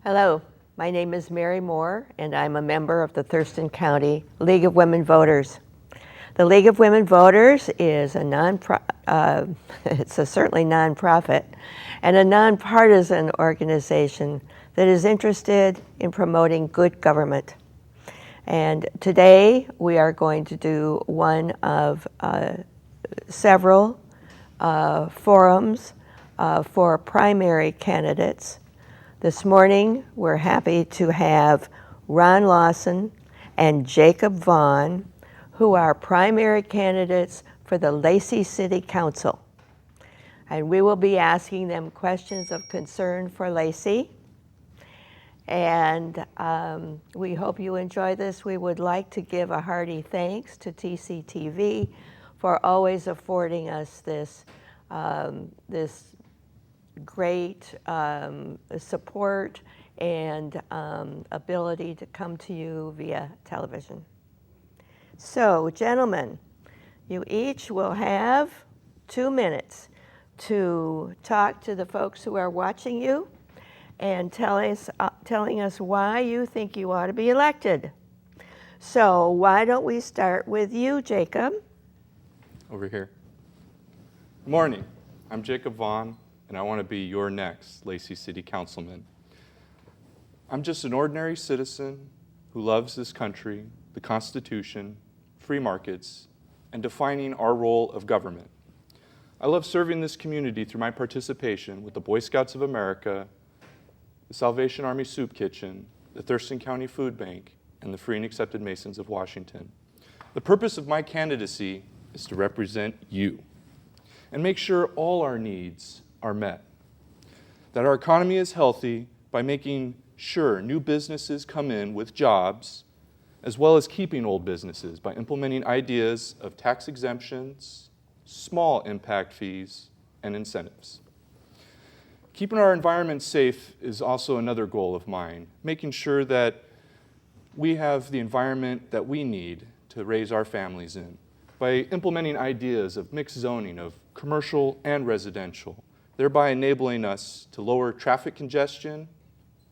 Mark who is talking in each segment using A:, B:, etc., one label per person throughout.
A: Hello, my name is Mary Moore, and I'm a member of the Thurston County League of Women Voters. The League of Women Voters is it's certainly nonprofit and a nonpartisan organization that is interested in promoting good government. And today we are going to do one of several forums for primary candidates. This morning, we're happy to have Ron Lawson and Jacob Vaughn, who are primary candidates for the Lacey City Council. And we will be asking them questions of concern for Lacey. And we hope you enjoy this. We would like to give a hearty thanks to TCTV for always affording us this great support and ability to come to you via television. So, gentlemen, you each will have 2 minutes to talk to the folks who are watching you and telling us why you think you ought to be elected. So why don't we start with you, Jacob?
B: Over here. Good morning. I'm Jacob Vaughn, and I want to be your next Lacey City Councilman. I'm just an ordinary citizen who loves this country, the Constitution, free markets, and defining our role of government. I love serving this community through my participation with the Boy Scouts of America, the Salvation Army Soup Kitchen, the Thurston County Food Bank, and the Free and Accepted Masons of Washington. The purpose of my candidacy is to represent you and make sure all our needs are met, that our economy is healthy by making sure new businesses come in with jobs, as well as keeping old businesses by implementing ideas of tax exemptions, small impact fees, and incentives. Keeping our environment safe is also another goal of mine, making sure that we have the environment that we need to raise our families in by implementing ideas of mixed zoning of commercial and residential, thereby enabling us to lower traffic congestion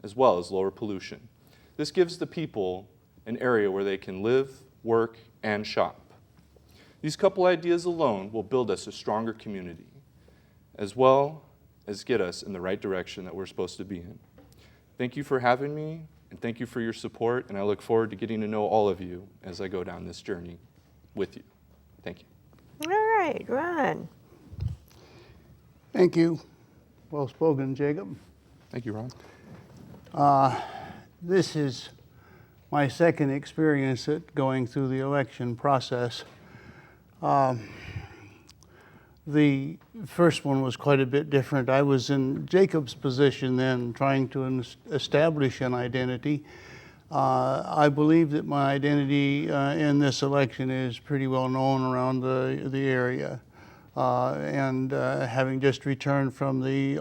B: as well as lower pollution. This gives the people an area where they can live, work, and shop. These couple ideas alone will build us a stronger community, as well as get us in the right direction that we're supposed to be in. Thank you for having me, and thank you for your support, and I look forward to getting to know all of you as I go down this journey with you. Thank you.
A: All right, Ron.
C: Thank you. Well spoken, Jacob.
B: Thank you, Ron.
C: This is my second experience at going through the election process. The first one was quite a bit different. I was in Jacob's position then, trying to establish an identity. I believe that my identity in this election is pretty well known around the area. And having just returned from the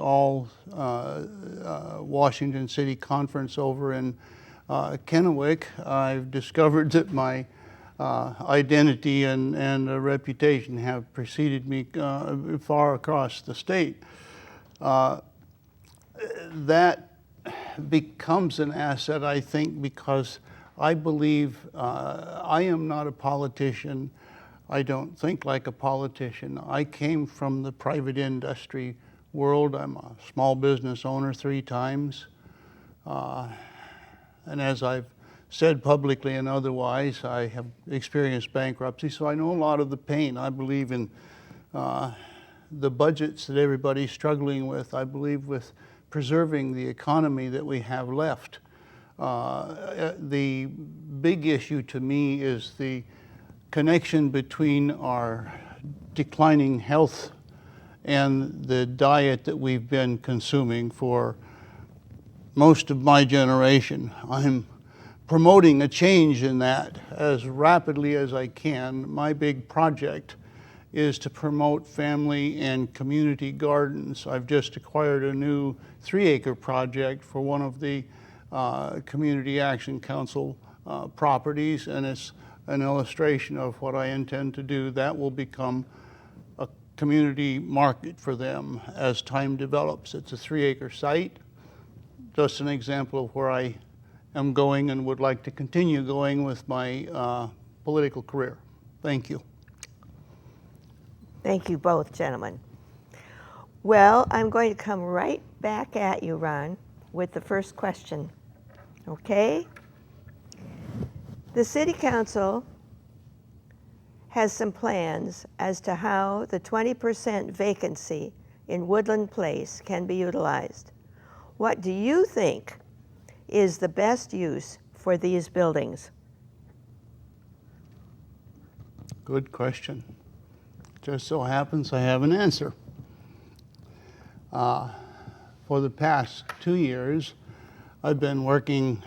C: Washington City Conference over in Kennewick, I've discovered that my identity and reputation have preceded me far across the state. That becomes an asset, I think, because I believe I am not a politician. I don't think like a politician. I came from the private industry world. I'm a small business owner 3 times. And as I've said publicly and otherwise, I have experienced bankruptcy, so I know a lot of the pain. I believe in the budgets that everybody's struggling with. I believe with preserving the economy that we have left. The big issue to me is the connection between our declining health and the diet that we've been consuming for most of my generation. I'm promoting a change in that as rapidly as I can. My big project is to promote family and community gardens. I've just acquired a new 3-acre project for one of the Community Action Council properties, and it's an illustration of what I intend to do. That will become a community market for them as time develops. It's a 3-acre site. just an example of where I am going and would like to continue going with my political career. Thank you.
A: Thank you both, gentlemen. Well, I'm going to come right back at you, Ron, with the first question. Okay? The City Council has some plans as to how the 20% vacancy in Woodland Place can be utilized. What do you think is the best use for these buildings?
C: Good question. Just so happens I have an answer. For the past 2 years, I've been working,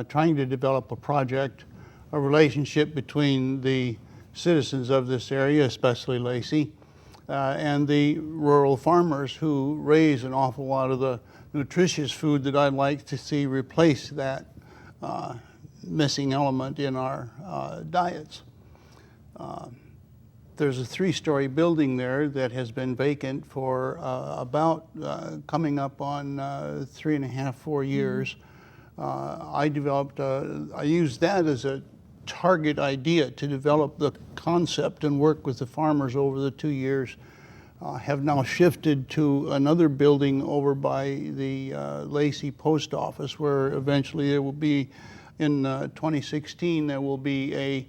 C: trying to develop a project, a relationship between the citizens of this area, especially Lacey, and the rural farmers who raise an awful lot of the nutritious food that I'd like to see replace that missing element in our diets. There's a 3-story building there that has been vacant for about coming up on 3.5, 4 years. I used that as a target idea to develop the concept and work with the farmers over the 2 years. Have now shifted to another building over by the Lacey Post Office, where eventually there will be, in 2016, there will be a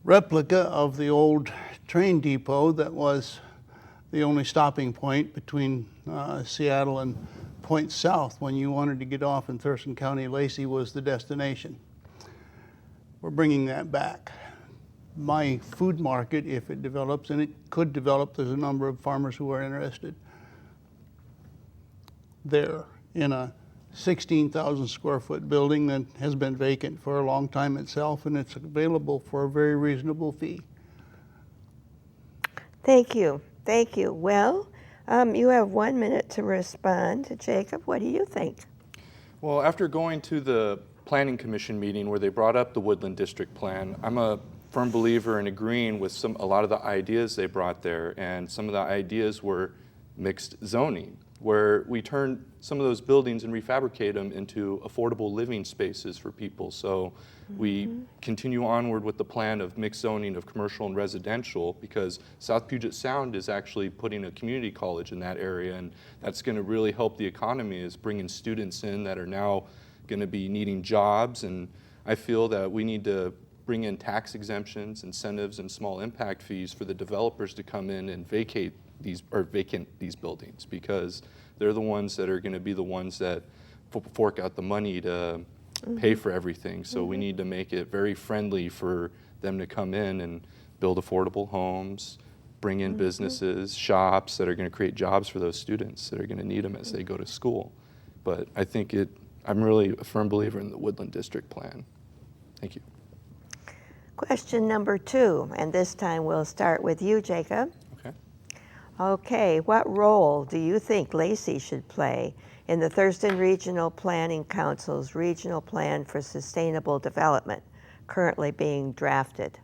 C: replica of the old train depot that was the only stopping point between Seattle and Point South. When you wanted to get off in Thurston County, Lacey was the destination. We're bringing that back. My food market, if it develops, and it could develop, there's a number of farmers who are interested, there in a 16,000 square foot building that has been vacant for a long time itself, and it's available for a very reasonable fee.
A: Thank you. Thank you. Well, you have 1 minute to respond. Jacob, what do you think?
B: Well, after going to the Planning Commission meeting where they brought up the Woodland District Plan, I'm a firm believer in agreeing with a lot of the ideas they brought there, and some of the ideas were mixed zoning, where we turn some of those buildings and refabricate them into affordable living spaces for people. So we continue onward with the plan of mixed zoning of commercial and residential, because South Puget Sound is actually putting a community college in that area, and that's going to really help the economy, is bringing students in that are now going to be needing jobs. And I feel that we need to bring in tax exemptions, incentives, and small impact fees for the developers to come in and vacate these buildings, because they're the ones that are going to be the ones that fork out the money to pay for everything. So we need to make it very friendly for them to come in and build affordable homes, bring in businesses, shops that are going to create jobs for those students that are going to need them as they go to school. But I think I'm really a firm believer in the Woodland District Plan. Thank you.
A: Question number 2, and this time we'll start with you, Jacob.
B: Okay.
A: Okay, what role do you think Lacey should play in the Thurston Regional Planning Council's Regional Plan for Sustainable Development, currently being drafted?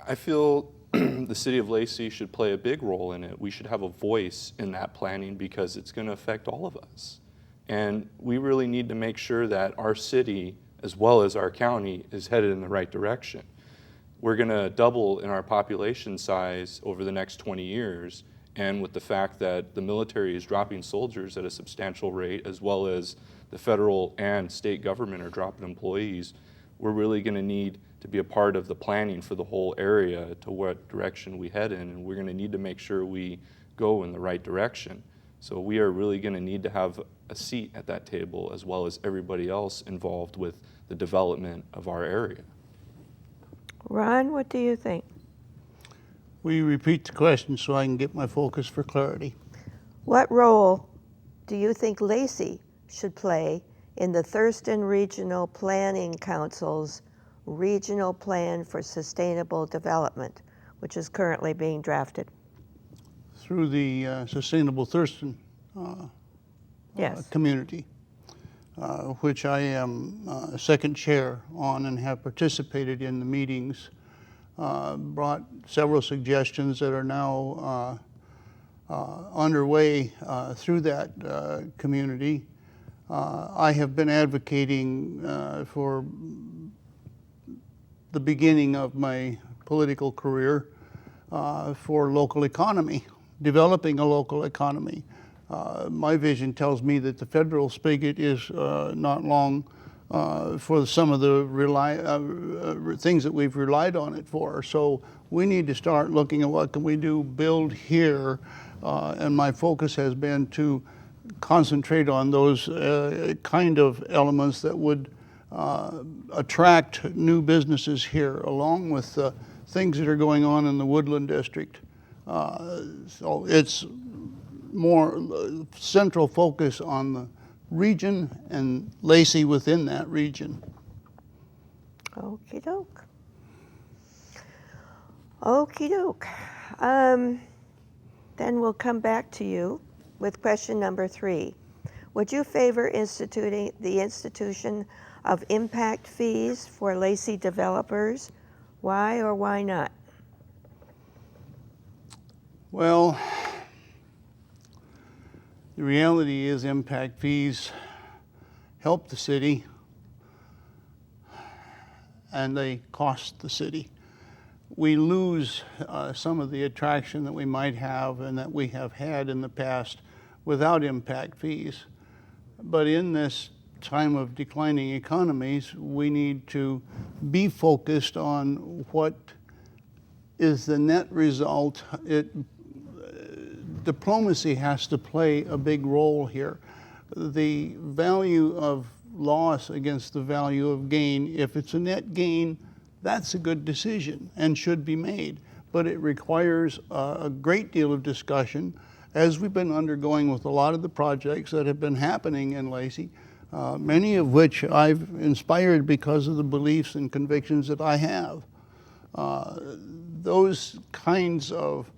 B: I feel the city of Lacey should play a big role in it. We should have a voice in that planning, because it's going to affect all of us. And we really need to make sure that our city, as well as our county, is headed in the right direction. We're going to double in our population size over the next 20 years, and with the fact that the military is dropping soldiers at a substantial rate, as well as the federal and state government are dropping employees, we're really going to need to be a part of the planning for the whole area to what direction we head in, and we're going to need to make sure we go in the right direction. So we are really going to need to have a seat at that table, as well as everybody else involved with the development of our area.
A: Ron, what do you think?
C: Will you repeat the question so I can get my focus for clarity?
A: What role do you think Lacey should play in the Thurston Regional Planning Council's Regional Plan for Sustainable Development, which is currently being drafted?
C: Through the Sustainable Thurston
A: Yes.
C: Community, which I am second chair on and have participated in the meetings, brought several suggestions that are now underway through that community. I have been advocating for the beginning of my political career for local economy, developing a local economy. My vision tells me that the federal spigot is not long for some of the things that we've relied on it for. So we need to start looking at what can we do, build here, and my focus has been to concentrate on those kind of elements that would attract new businesses here, along with things that are going on in the Woodland District. So it's more central focus on the region and Lacey within that region.
A: Okie doke. Okie doke. Then we'll come back to you with question number 3. Would you favor instituting the institution of impact fees for Lacey developers? Why or why not?
C: Well, the reality is impact fees help the city and they cost the city. We lose some of the attraction that we might have and that we have had in the past without impact fees. But in this time of declining economies, we need to be focused on what is the net result. Diplomacy has to play a big role here. The value of loss against the value of gain, if it's a net gain, that's a good decision and should be made. But it requires a great deal of discussion, as we've been undergoing with a lot of the projects that have been happening in Lacey, many of which I've inspired because of the beliefs and convictions that I have. Those kinds of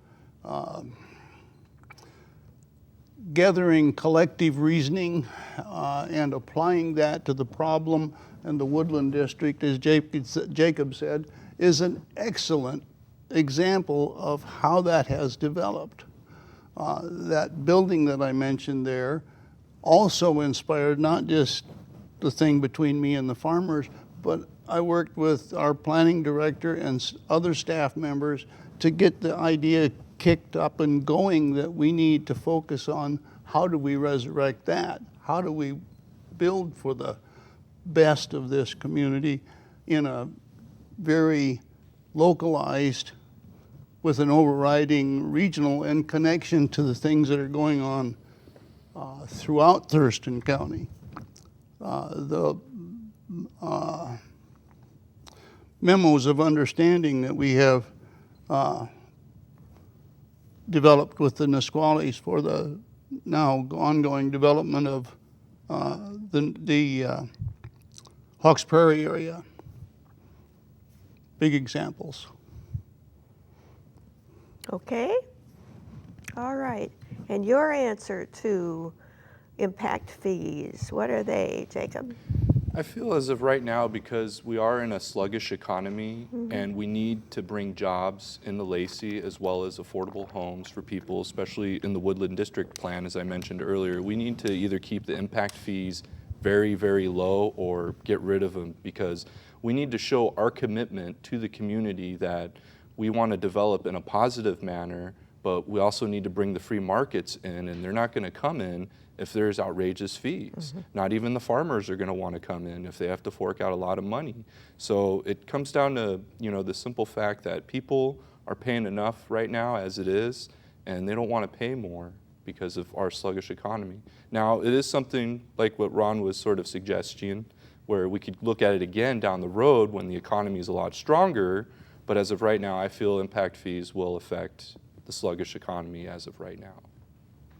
C: gathering collective reasoning and applying that to the problem and the Woodland District, as Jacob said, is an excellent example of how that has developed. That building that I mentioned there also inspired not just the thing between me and the farmers, but I worked with our planning director and other staff members to get the idea kicked up and going that we need to focus on how do we resurrect that? How do we build for the best of this community in a very localized, with an overriding regional and connection to the things that are going on throughout Thurston County. The memos of understanding that we have developed with the Nisquallies for the now ongoing development of the Hawks Prairie area. Big examples.
A: Okay. All right. And your answer to impact fees, what are they, Jacob?
B: I feel as of right now, because we are in a sluggish economy and we need to bring jobs into Lacey as well as affordable homes for people, especially in the Woodland District plan, as I mentioned earlier, we need to either keep the impact fees very, very low or get rid of them, because we need to show our commitment to the community that we want to develop in a positive manner, but we also need to bring the free markets in, and they're not going to come in if there's outrageous fees. Not even the farmers are going to want to come in if they have to fork out a lot of money. So it comes down to, the simple fact that people are paying enough right now as it is, and they don't want to pay more because of our sluggish economy. Now, it is something like what Ron was sort of suggesting, where we could look at it again down the road when the economy is a lot stronger, but as of right now, I feel impact fees will affect the sluggish economy as of right now.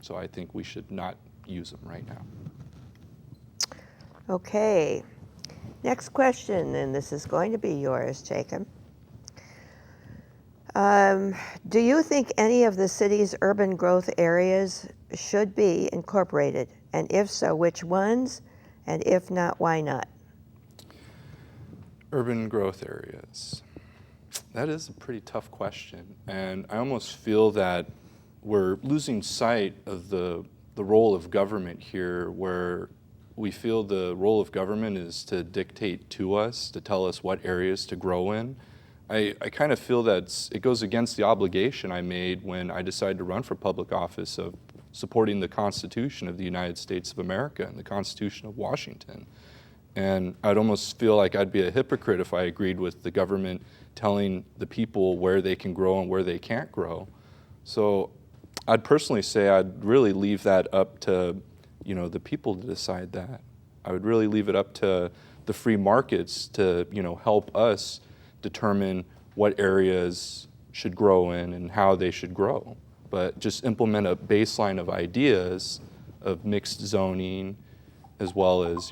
B: So I think we should not use them right now.
A: Okay. Next question, and this is going to be yours, Jacob. Do you think any of the city's urban growth areas should be incorporated? And if so, which ones? And if not, why not?
B: Urban growth areas. That is a pretty tough question. And I almost feel that we're losing sight of the role of government here, where we feel the role of government is to dictate to us, to tell us what areas to grow in. I kind of feel that it goes against the obligation I made when I decided to run for public office of supporting the Constitution of the United States of America and the Constitution of Washington. And I'd almost feel like I'd be a hypocrite if I agreed with the government telling the people where they can grow and where they can't grow. So I'd personally say I'd really leave that up to, the people to decide that. I would really leave it up to the free markets to, help us determine what areas should grow in and how they should grow. But just implement a baseline of ideas of mixed zoning, as well as,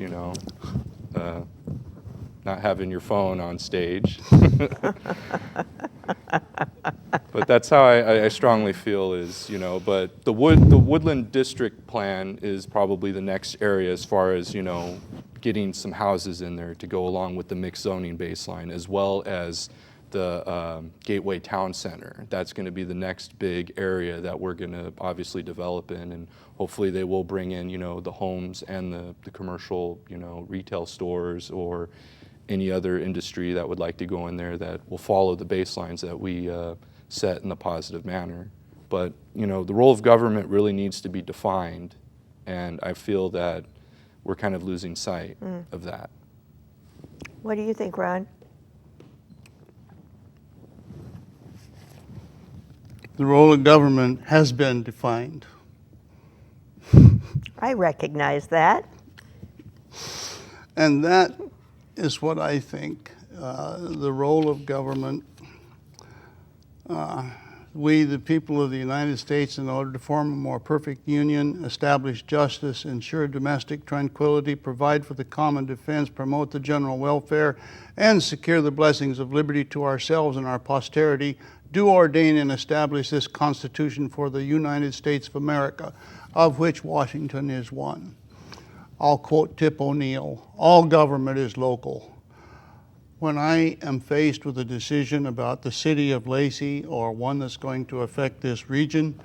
B: not having your phone on stage. But that's how I strongly feel is, but the Woodland District Plan is probably the next area as far as, getting some houses in there to go along with the mixed zoning baseline, as well as the Gateway Town Center. That's going to be the next big area that we're going to obviously develop in, and hopefully they will bring in, the homes and the commercial, retail stores or any other industry that would like to go in there that will follow the baselines that we set in a positive manner. But, the role of government really needs to be defined, and I feel that we're kind of losing sight of that.
A: What do you think, Ron?
C: The role of government has been defined.
A: I recognize that.
C: And that is what I think the role of government, we, the people of the United States, in order to form a more perfect union, establish justice, ensure domestic tranquility, provide for the common defense, promote the general welfare, and secure the blessings of liberty to ourselves and our posterity, do ordain and establish this Constitution for the United States of America, of which Washington is one. I'll quote Tip O'Neill, all government is local. When I am faced with a decision about the city of Lacey or one that's going to affect this region,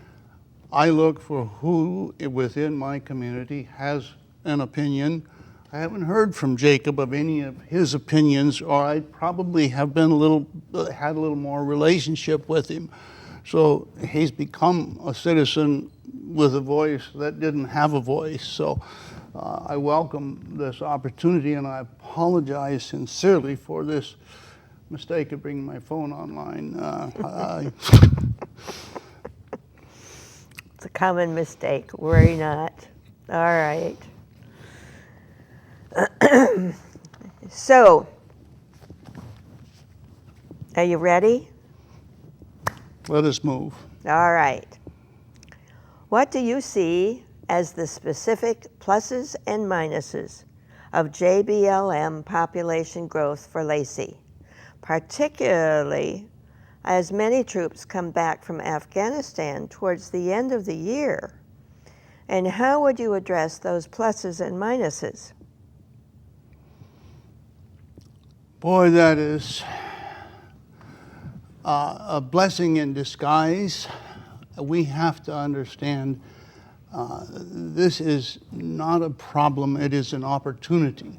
C: I look for who within my community has an opinion. I haven't heard from Jacob of any of his opinions, or I probably have been had a little more relationship with him. So he's become a citizen with a voice that didn't have a voice. So I welcome this opportunity, and I apologize sincerely for this mistake of bringing my phone online.
A: It's a common mistake. Worry not. All right. So, are you ready?
C: Let us move.
A: All right. What do you see as the specific pluses and minuses of JBLM population growth for Lacey, particularly as many troops come back from Afghanistan towards the end of the year? And how would you address those pluses and minuses?
C: Boy, that is a blessing in disguise. We have to understand this is not a problem, it is an opportunity.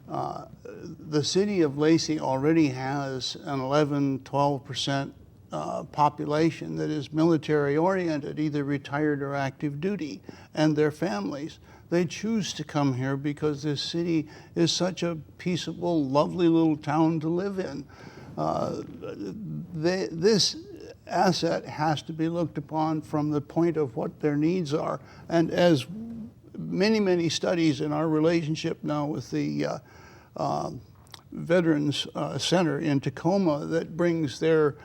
C: The city of Lacey already has an 11-12% population that is military oriented, either retired or active duty, and their families. They choose to come here because this city is such a peaceable, lovely little town to live in. This asset has to be looked upon from the point of what their needs are. And as many studies in our relationship now with the Veterans Center in Tacoma that brings their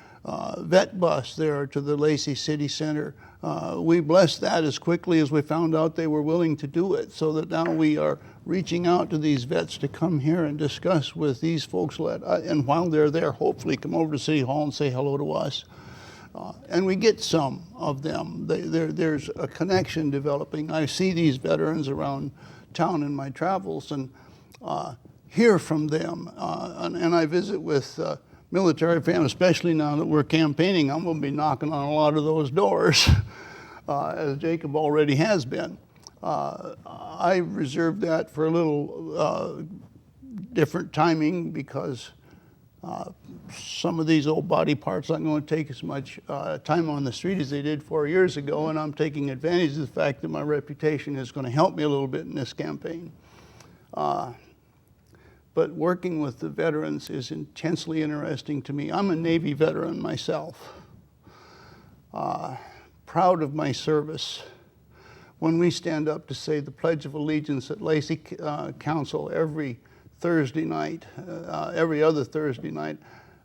C: vet bus there to the Lacey City Center. We blessed that as quickly as we found out they were willing to do it, so that now we are reaching out to these vets to come here and discuss with these folks, and while they're there, hopefully come over to City Hall and say hello to us. And we get some of them. There's a connection developing. I see these veterans around town in my travels and hear from them. And I visit with military families, especially now that we're campaigning. I'm going to be knocking on a lot of those doors, as Jacob already has been. I reserved that for a little different timing because some of these old body parts aren't going to take as much time on the street as they did 4 years ago, and I'm taking advantage of the fact that my reputation is going to help me a little bit in this campaign. But working with the veterans is intensely interesting to me. I'm a Navy veteran myself, proud of my service. When we stand up to say the Pledge of Allegiance at Lacey Council every Thursday night, every other Thursday night,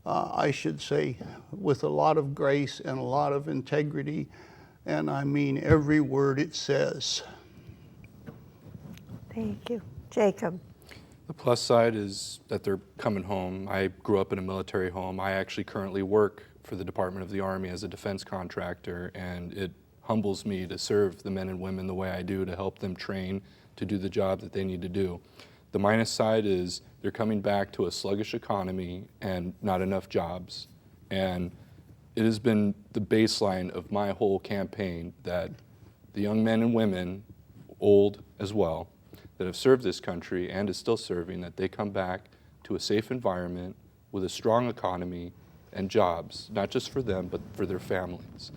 C: I should say with a lot of grace and a lot of integrity, and I mean every word it says.
A: Thank you. Jacob.
B: The plus side is that they're coming home. I grew up in a military home. I actually currently work for the Department of the Army as a defense contractor, and it humbles me to serve the men and women the way I do, to help them train to do the job that they need to do. The minus side is they're coming back to a sluggish economy and not enough jobs. And it has been the baseline of my whole campaign that the young men and women, old as well, that have served this country and is still serving, that they come back to a safe environment with a strong economy and jobs, not just for them, but for their families.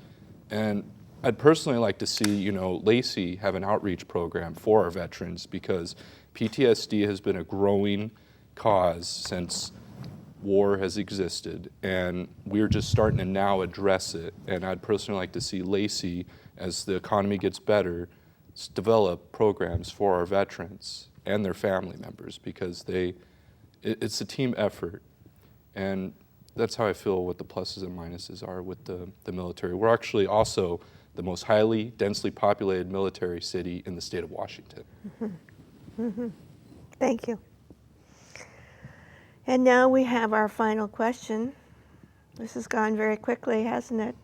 B: And I'd personally like to see, Lacey have an outreach program for our veterans, because PTSD has been a growing cause since war has existed, and we're just starting to now address it. And I'd personally like to see Lacey, as the economy gets better, develop programs for our veterans and their family members, because it's a team effort. And that's how I feel what the pluses and minuses are with the military. We're actually also the most highly densely populated military city in the state of Washington.
A: Mm-hmm. Mm-hmm. Thank you. And now we have our final question. This has gone very quickly, hasn't it?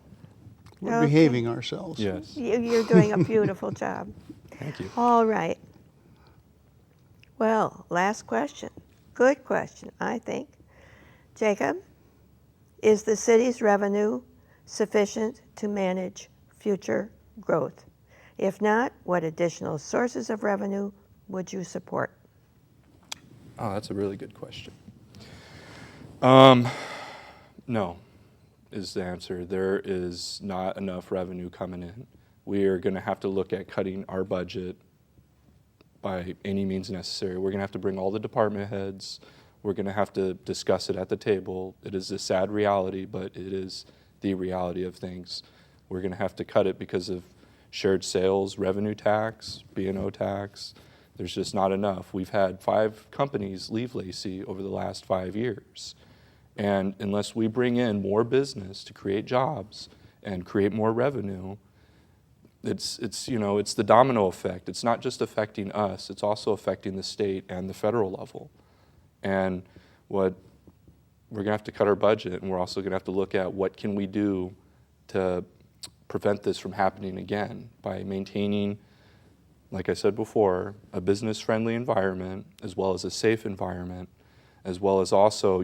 C: We're behaving ourselves.
B: Yes.
A: You're doing a beautiful job.
B: Thank you.
A: All right. Well, last question. Good question, I think. Jacob, is the city's revenue sufficient to manage future growth? If not, what additional sources of revenue would you support?
B: Oh, that's a really good question. No, is the answer. There is not enough revenue coming in. We are going to have to look at cutting our budget by any means necessary. We're going to have to bring all the department heads. We're going to have to discuss it at the table. It is a sad reality, but it is the reality of things. We're going to have to cut it because of shared sales, revenue tax, B&O tax. There's just not enough. We've had 5 companies leave Lacey over the last 5 years. And unless we bring in more business to create jobs and create more revenue, it's the domino effect. It's not just affecting us, it's also affecting the state and the federal level. And we're going to have to cut our budget, and we're also going to have to look at what can we do to prevent this from happening again by maintaining, like I said before, a business-friendly environment, as well as a safe environment, as well as also,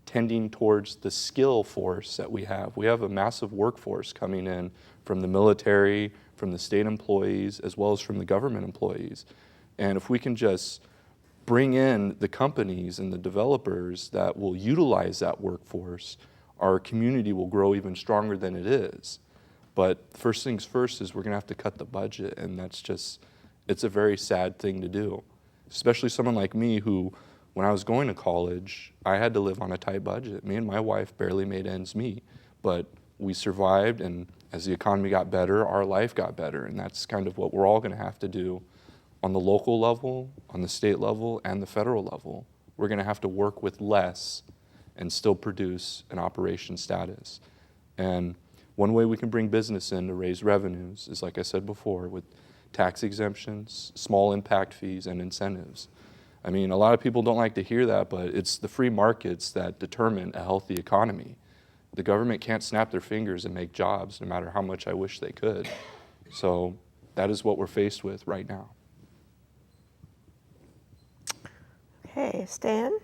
B: tending towards the skill force that we have. We have a massive workforce coming in from the military, from the state employees, as well as from the government employees. And if we can just bring in the companies and the developers that will utilize that workforce, our community will grow even stronger than it is. But first things first is we're going to have to cut the budget, and it's a very sad thing to do. Especially someone like me who, when I was going to college, I had to live on a tight budget. Me and my wife barely made ends meet, but we survived, and as the economy got better, our life got better, and that's kind of what we're all going to have to do on the local level, on the state level, and the federal level. We're going to have to work with less and still produce an operation status. And one way we can bring business in to raise revenues is, like I said before, with tax exemptions, small impact fees, and incentives. I mean, a lot of people don't like to hear that, but it's the free markets that determine a healthy economy. The government can't snap their fingers and make jobs, no matter how much I wish they could. So that is what we're faced with right now.
A: Okay, Stan?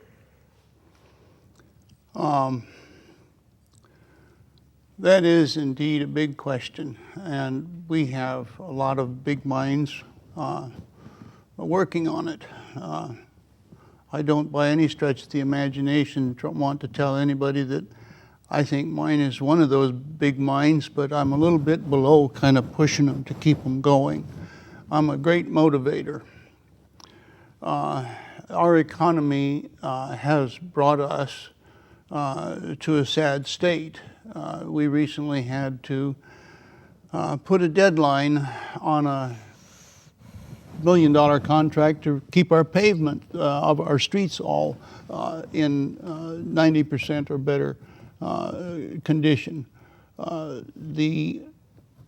C: That is indeed a big question, and we have a lot of big minds working on it. I don't by any stretch of the imagination want to tell anybody that I think mine is one of those big minds, but I'm a little bit below kind of pushing them to keep them going. I'm a great motivator. Our economy has brought us to a sad state. We recently had to put a deadline on a $1 million contract to keep our pavement of our streets all in 90% or better condition. The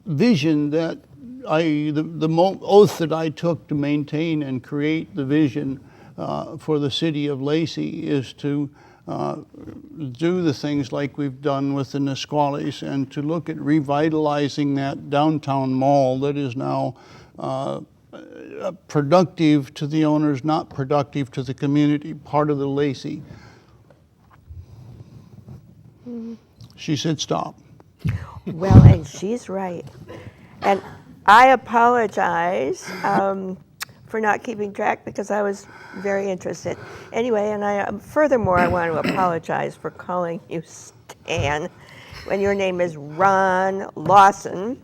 C: vision that the oath that I took to maintain and create the vision for the city of Lacey is to do the things like we've done with the Nisquallies and to look at revitalizing that downtown mall that is now productive to the owners, not productive to the community, part of the Lacey. She said stop.
A: Well, and she's right. And I apologize for not keeping track because I was very interested. Anyway, and furthermore, I want to apologize for calling you Stan when your name is Ron Lawson.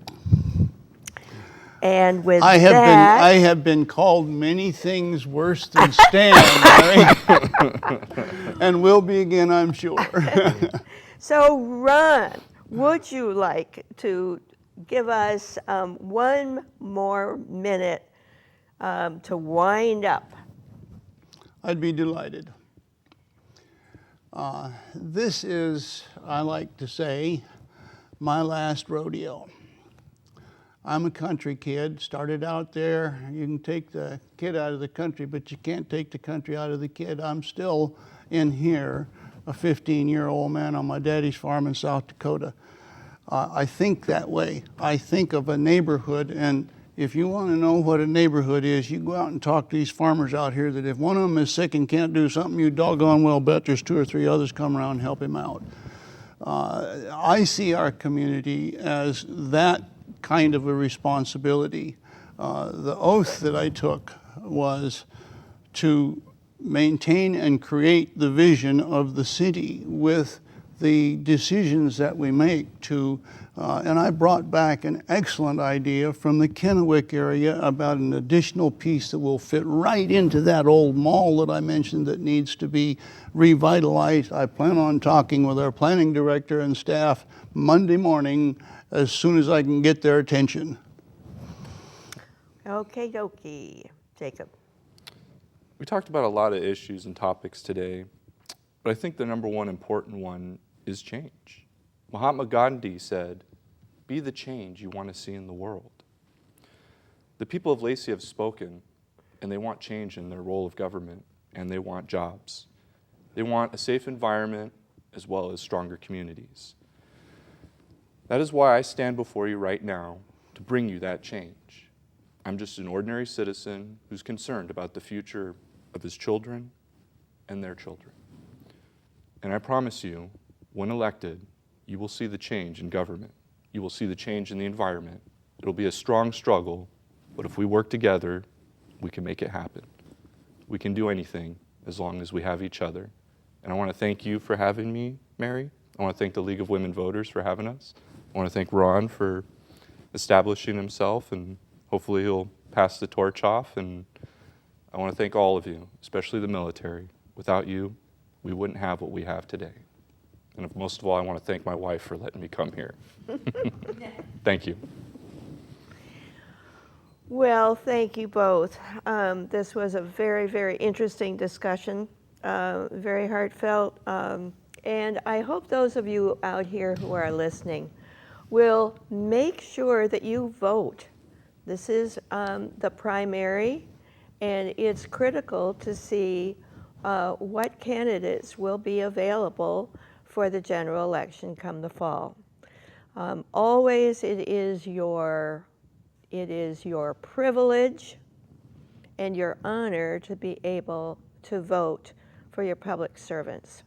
A: And with
C: I have been called many things worse than Stan, Mary. And will be again, I'm sure.
A: So, Ron, would you like to give us 1 more minute to wind up?
C: I'd be delighted. This is, I like to say, my last rodeo. I'm a country kid, started out there. You can take the kid out of the country, but you can't take the country out of the kid. I'm still in here, a 15-year-old man on my daddy's farm in South Dakota. I think that way. I think of a neighborhood, and if you want to know what a neighborhood is, you go out and talk to these farmers out here that if one of them is sick and can't do something, you doggone well bet there's 2 or 3 others come around and help him out. I see our community as that kind of a responsibility. The oath that I took was to maintain and create the vision of the city with the decisions that we make to, and I brought back an excellent idea from the Kennewick area about an additional piece that will fit right into that old mall that I mentioned that needs to be revitalized. I plan on talking with our planning director and staff Monday morning as soon as I can get their attention.
A: Okay, dokie. Jacob.
B: We talked about a lot of issues and topics today, but I think the number one important one is change. Mahatma Gandhi said, "Be the change you want to see in the world." The people of Lacey have spoken, and they want change in their role of government, and they want jobs. They want a safe environment as well as stronger communities. That is why I stand before you right now to bring you that change. I'm just an ordinary citizen who's concerned about the future of his children and their children. And I promise you, when elected, you will see the change in government. You will see the change in the environment. It'll be a strong struggle, but if we work together, we can make it happen. We can do anything as long as we have each other. And I want to thank you for having me, Mary. I want to thank the League of Women Voters for having us. I want to thank Ron for establishing himself, and hopefully he'll pass the torch off. And I want to thank all of you, especially the military. Without you, we wouldn't have what we have today. And most of all, I want to thank my wife for letting me come here. Thank you.
A: Well, thank you both. This was a very, very interesting discussion, very heartfelt. And I hope those of you out here who are listening will make sure that you vote. This is the primary, and it's critical to see what candidates will be available for the general election come the fall. Always it is your privilege and your honor to be able to vote for your public servants.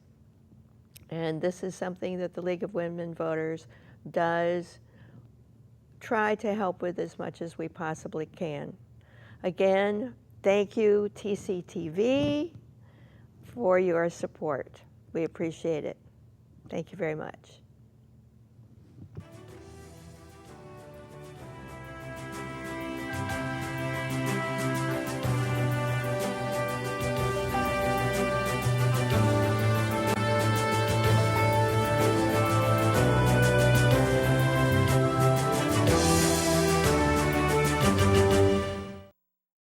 A: And this is something that the League of Women Voters does try to help with as much as we possibly can. Again, thank you, TCTV, for your support. We appreciate it. Thank you very much.